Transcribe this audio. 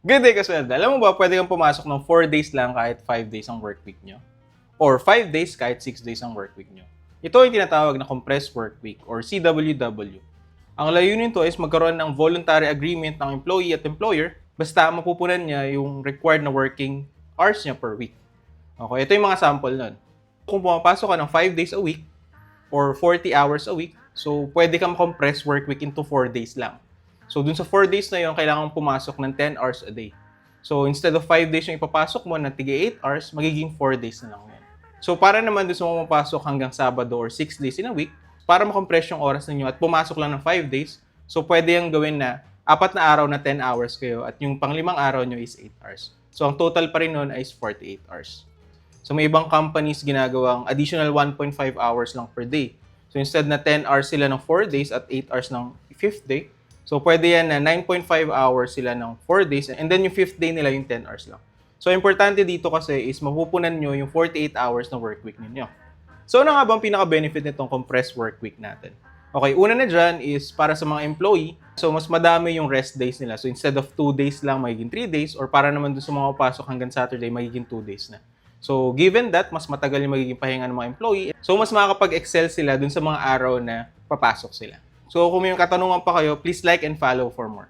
Good day, kasweldo. Alam mo ba, pwede kang pumasok ng 4 days lang kahit 5 days ang work week nyo? Or 5 days kahit 6 days ang work week nyo. Ito ay tinatawag na compressed work week or CWW. Ang layunin nito is magkaroon ng voluntary agreement ng employee at employer basta mapupunan niya yung required na working hours niya per week. Okay, ito yung mga sample nun. Kung pumapasok ka ng 5 days a week or 40 hours a week, so pwede kang compress work week into 4 days lang. So dun sa 4 days na yun, kailangan pumasok ng 10 hours a day. So instead of 5 days yung ipapasok mo na tige 8 hours, magiging 4 days na lang yan. So para naman dun sa mga pumapasok hanggang Sabado or 6 days in a week, para makompress yung oras ninyo at pumasok lang ng 5 days, so pwede yung gawin na 4 na araw na 10 hours kayo at yung pang-limang araw nyo is 8 hours. So ang total pa rin nun is 48 hours. So may ibang companies ginagawang additional 1.5 hours lang per day. So instead na 10 hours sila ng 4 days at 8 hours ng 5th day, so pwede yan na 9.5 hours sila ng 4 days and then yung 5th day nila yung 10 hours lang. So importante dito kasi is mapupunan nyo yung 48 hours na work week ninyo. So ano nga bang pinaka-benefit nitong compressed work week natin? Okay, una na dyan is para sa mga employee, so mas madami yung rest days nila. So instead of 2 days lang, magiging 3 days or para naman dun sa mga pasok hanggang Saturday, magiging 2 days na. So given that, mas matagal yung magiging pahinga ng mga employee, so mas makakapag-excel sila dun sa mga araw na papasok sila. So kung may katanungan pa kayo, please like and follow for more.